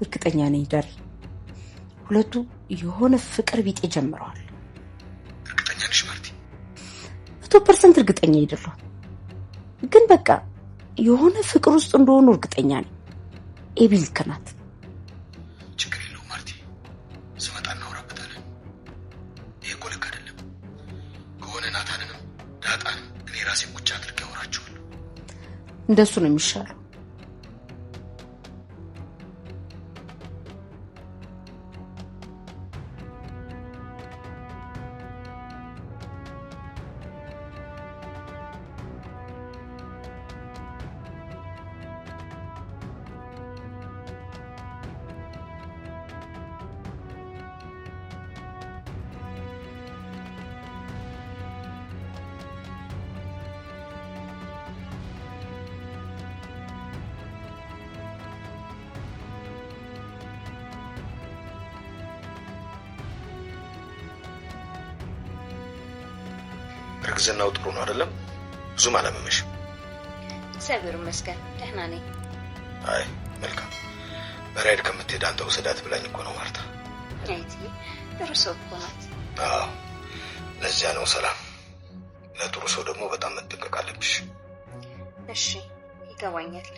እርግጠኛ ነኝ ዳሪ ሁለቱ የሆነ ፍቅር ቢጤ ጀምረዋል። እርግጠኛ ነሽ ማርቲ? 100% እርግጠኛ አይደለሁ፣ ግን በቃ የሆነ ፍቅር ውስጥ እንደሆኑ እርግጠኛ ነኝ። ኤቢ ልክ ናት። ችግር የለውም ማርቲ፣ ስመጣ እናወራበታለን። ይሄ እኮ ልክ አይደለም። ከሆነ ናታንንም ዳጣንም እኔ ራሴ ቁጭ አድርጌ አወራቸዋለሁ። እንደሱ ነው የሚሻለው። እርግዝናው ጥሩ ነው አይደለም? ብዙም አላመመሽም? እግዚአብሔር ይመስገን ደህና ነኝ። አይ መልካም። በራይድ ከምትሄድ አንተ ወሰዳት ብላኝ እኮ ነው ማርታ። አይቲ ጥሩ ሰው እኮ ናት። አዎ ለዚያ ነው ሰላም። ለጥሩ ሰው ደግሞ በጣም መጠንቀቅ አለብሽ። እሺ ይገባኛል።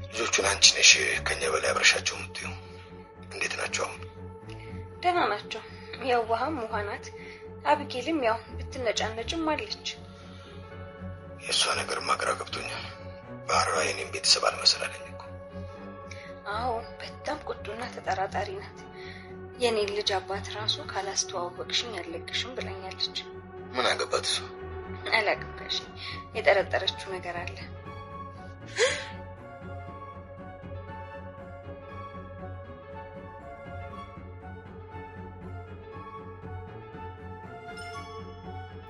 ልጆቹን አንቺ ነሽ ከኛ በላይ አብረሻቸው የምትይው። እንዴት ናቸው አሁን? ደህና ናቸው። የዋህም ውሃ ናት። አብጌልም ያው ብትነጫነጭም አለች። የእሷ ነገር ማግራ ገብቶኛል። ባህሯ የኔም ቤተሰብ አልመሰላለኝ እኮ። አዎ በጣም ቁጡና ተጠራጣሪ ናት። የኔን ልጅ አባት ራሱ ካላስተዋወቅሽኝ አልለቅሽም ብላኛለች። ምን አገባት እሷ? አላቅምሽ የጠረጠረችው ነገር አለ።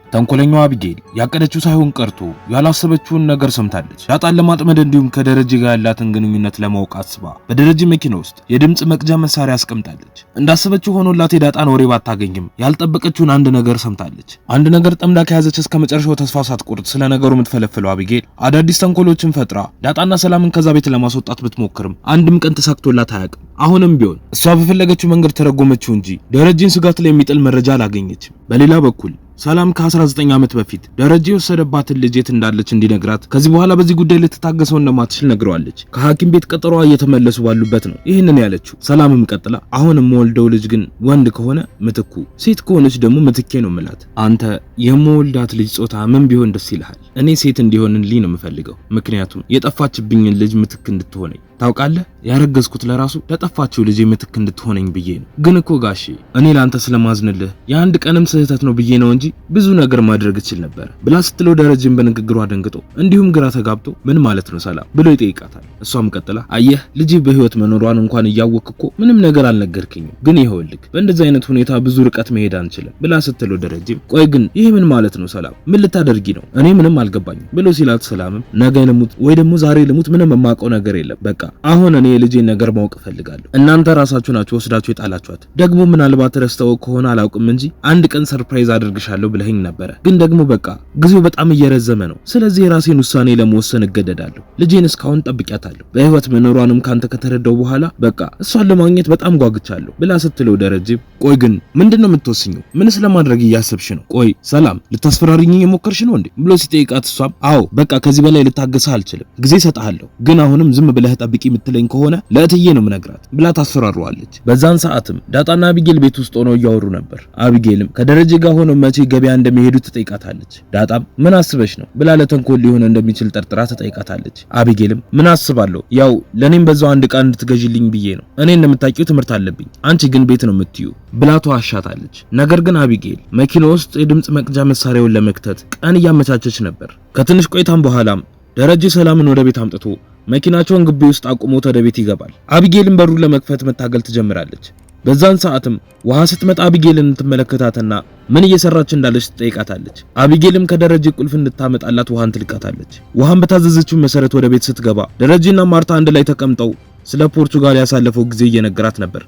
ተንኮለኛዋ አቢጌል ያቀደችው ሳይሆን ቀርቶ ያላሰበችውን ነገር ሰምታለች። ዳጣን ለማጥመድ እንዲሁም ከደረጀ ጋር ያላትን ግንኙነት ለማወቅ አስባ በደረጀ መኪና ውስጥ የድምጽ መቅጃ መሳሪያ አስቀምጣለች። እንዳሰበችው ሆኖላት የዳጣን ወሬ ባታገኝም ያልጠበቀችውን አንድ ነገር ሰምታለች። አንድ ነገር ጠምዳ ከያዘች እስከ መጨረሻው ተስፋ ሳትቆርጥ ስለ ነገሩ የምትፈለፍለው አቢጌል አዳዲስ ተንኮሎችን ፈጥራ ዳጣና ሰላምን ከዛ ቤት ለማስወጣት ብትሞክርም አንድም ቀን ተሳክቶላት አያውቅም። አሁንም ቢሆን እሷ በፈለገችው መንገድ ተረጎመችው እንጂ ደረጀን ስጋት ላይ የሚጥል መረጃ አላገኘችም። በሌላ በኩል ሰላም ከ19 ዓመት በፊት ደረጀ የወሰደባትን ልጅ የት እንዳለች እንዲነግራት ከዚህ በኋላ በዚህ ጉዳይ ልትታገሰው እንደማትችል ነግረዋለች። ከሐኪም ቤት ቀጠሯ እየተመለሱ ባሉበት ነው ይህንን ያለችው። ሰላምም ቀጥላ አሁንም የምወልደው ልጅ ግን ወንድ ከሆነ ምትኩ፣ ሴት ከሆነች ደግሞ ምትኬ ነው ምላት። አንተ የምወልዳት ልጅ ጾታ ምን ቢሆን ደስ ይልሃል? እኔ ሴት እንዲሆንልኝ ነው የምፈልገው፣ ምክንያቱም የጠፋችብኝን ልጅ ምትክ እንድትሆነኝ። ታውቃለህ ያረገዝኩት ለራሱ ለጠፋችው ልጅ ምትክ እንድትሆነኝ ብዬ ነው። ግን እኮ ጋሼ እኔ ላንተ ስለማዝንልህ የአንድ ቀንም ስህተት ነው ብዬ ነው እንጂ ብዙ ነገር ማድረግ እችል ነበር ብላ ስትለው ደረጀን በንግግሯ ደንግጦ እንዲሁም ግራ ተጋብቶ ምን ማለት ነው ሰላም ብሎ ይጠይቃታል። እሷም ቀጥላ አየህ ልጅ በህይወት መኖሯን እንኳን እያወቅክ እኮ ምንም ነገር አልነገርከኝም፣ ግን ይኸውልህ በእንደዚህ አይነት ሁኔታ ብዙ ርቀት መሄድ አንችልም ብላ ስትለው ደረጀም ቆይ ግን ይሄ ምን ማለት ነው ሰላም ምን ልታደርጊ ነው? እኔ ምንም አልገባኝም ብሎ ሲላት ሰላምም ነገ ልሙት ወይ ደግሞ ዛሬ ልሙት ምንም የማውቀው ነገር የለም፣ በቃ አሁን እኔ የልጄን ነገር ማወቅ ፈልጋለሁ። እናንተ ራሳችሁ ናችሁ ወስዳችሁ የጣላችኋት። ደግሞ ምናልባት ረስተው ከሆነ አላውቅም እንጂ አንድ ቀን ሰርፕራይዝ አድርግሻለሁ ብለኸኝ ነበር። ግን ደግሞ በቃ ጊዜው በጣም እየረዘመ ነው። ስለዚህ የራሴን ውሳኔ ለመወሰን እገደዳለሁ። ልጄን እስካሁን ጠብቂያታለሁ። በህይወት መኖሯንም ካንተ ከተረዳው በኋላ በቃ እሷን ለማግኘት በጣም ጓግቻለሁ ብላ ስትለው ደረጀ ቆይ ግን ምንድነው የምትወስኚው? ምንስ ለማድረግ እያሰብሽ ነው? ቆይ ሰላም ልታስፈራሪኝ እየሞከርሽ ነው እንዴ ብሎ ሲጠይቃት እሷም አዎ በቃ ከዚህ በላይ ልታገስህ አልችልም፣ ጊዜ ሰጣለሁ፣ ግን አሁንም ዝም ብለህ ጠብቂ የምትለኝ ከሆነ ለእትዬ ነው ምነግራት ብላ ታስፈራራዋለች። በዛን ሰዓትም ዳጣና አቢጌል ቤት ውስጥ ሆነው እያወሩ ነበር። አቢጌልም ከደረጀ ጋር ሆነው መቼ ገበያ እንደሚሄዱ ትጠይቃታለች። ዳጣም ምን አስበሽ ነው ብላ ለተንኮል ሊሆን እንደሚችል ጠርጥራ ትጠይቃታለች። አቢጌልም ምን አስባለሁ ያው ለኔም በዛው አንድ ቃል እንድትገዢልኝ ብዬ ነው፣ እኔ እንደምታውቂው ትምህርት አለብኝ፣ አንቺ ግን ቤት ነው የምትዩ ብላ ተዋሻታለች። ነገር ግን አቢጌል መኪና ውስጥ የድምጽ መቅጃ መሳሪያውን ለመክተት ቀን እያመቻቸች ነበር። ከትንሽ ቆይታም በኋላም ደረጀ ሰላምን ወደ ቤት አምጥቶ መኪናቸውን ግቢ ውስጥ አቁሞት ወደ ቤት ይገባል። አቢጌልን በሩን ለመክፈት መታገል ትጀምራለች። በዛን ሰዓትም ውሃ ስትመጣ አቢጌልን ትመለከታትና ምን እየሰራች እንዳለች ትጠይቃታለች። አቢጌልም ከደረጀ ቁልፍ እንድታመጣላት ውሃን ትልካታለች። ውሃን በታዘዘችው መሰረት ወደ ቤት ስትገባ ደረጀና ማርታ አንድ ላይ ተቀምጠው ስለ ፖርቱጋል ያሳለፈው ጊዜ እየነገራት ነበር።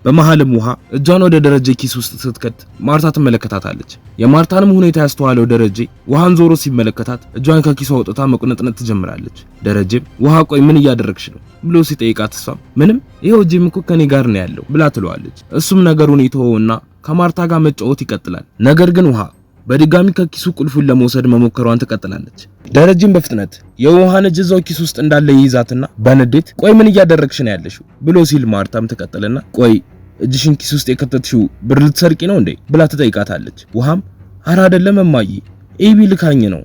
በመሃልም ውሃ እጇን ወደ ደረጀ ኪስ ውስጥ ስትከት ማርታ ትመለከታታለች። የማርታንም ሁኔታ ያስተዋለው ደረጀ ውሃን ዞሮ ሲመለከታት እጇን ከኪሷ አውጥታ መቁነጥነጥ ትጀምራለች። ደረጀም ውሃ ቆይ ምን እያደረግሽ ነው ብሎ ሲጠይቃት እሷም ምንም ይሄው እጄም እኮ ከኔ ጋር ነው ያለው ብላ ትለዋለች። እሱም ነገሩን ይተወውና ከማርታ ጋር መጫወት ይቀጥላል። ነገር ግን ውሃ በድጋሚ ከኪሱ ቁልፉን ለመውሰድ መሞከሯን ትቀጥላለች። ደረጀም በፍጥነት የውሃን እጅ እዛው ኪስ ውስጥ እንዳለ ይይዛትና በንዴት ቆይ ምን እያደረግሽ ነው ያለሽው ብሎ ሲል ማርታም ትቀጥልና ቆይ እጅሽን ኪስ ውስጥ የከተትሽው ብር ልትሰርቂ ነው እንዴ ብላ ትጠይቃታለች። ውሃም አረ አይደለም እማዬ ኤቢ ልካኝ ነው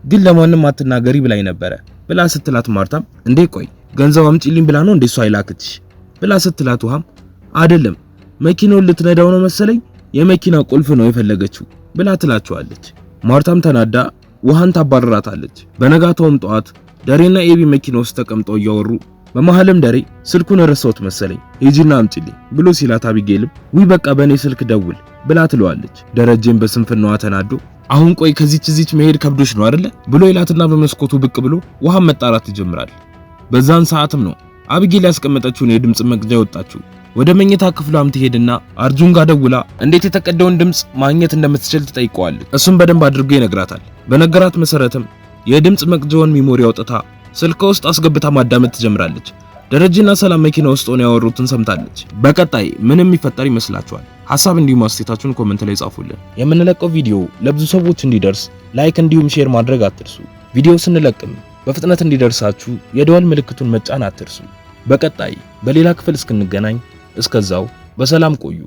ግን ለማንም አትናገሪ ብላኝ ነበረ ብላ ስትላት ማርታም እንዴ ቆይ ገንዘብ አምጪልኝ ብላ ነው እንዴ እሷ አይላክትሽ ብላ ስትላት ውሃም አይደለም መኪናውን ልትነዳው ነው መሰለኝ የመኪና ቁልፍ ነው የፈለገችው ብላ ትላቸዋለች። ማርታም ተናዳ ውሃን ታባረራታለች። በነጋታውም ጠዋት ደሬና ኤቢ መኪና ውስጥ ተቀምጠው እያወሩ በመሃልም ደሬ ስልኩን ረሳሁት መሰለኝ ሂጂና አምጪልኝ ብሎ ሲላት አቢጌልም ውይ በቃ በኔ ስልክ ደውል ብላ ትለዋለች። ደረጀም በስንፍናዋ ተናዶ አሁን ቆይ ከዚች መሄድ ከብዶሽ ነው አይደለ ብሎ ይላትና በመስኮቱ ብቅ ብሎ ውሃን መጣራት ይጀምራል። በዛን ሰዓትም ነው አቢጌል ያስቀመጠችውን የድምጽ መቅጃ ወጣችው። ወደ መኝታ ክፍሏም ትሄድና አርጁን ጋር ደውላ እንዴት የተቀደውን ድምጽ ማግኘት እንደምትችል ትጠይቀዋለች። እሱም በደንብ አድርጎ ይነግራታል። በነገራት መሰረትም የድምጽ መቅጃውን ሚሞሪ አውጥታ ስልክ ውስጥ አስገብታ ማዳመጥ ትጀምራለች። ደረጀና ሰላም መኪና ውስጥ ሆነው ያወሩትን ሰምታለች። በቀጣይ ምን የሚፈጠር ይመስላችኋል? ሐሳብ እንዲሁም አስተያየታችሁን ኮሜንት ላይ ጻፉልን። የምንለቀው ቪዲዮ ለብዙ ሰዎች እንዲደርስ ላይክ እንዲሁም ሼር ማድረግ አትርሱ። ቪዲዮ ስንለቅም በፍጥነት እንዲደርሳችሁ የደወል ምልክቱን መጫን አትርሱ። በቀጣይ በሌላ ክፍል እስክንገናኝ እስከዛው በሰላም ቆዩ።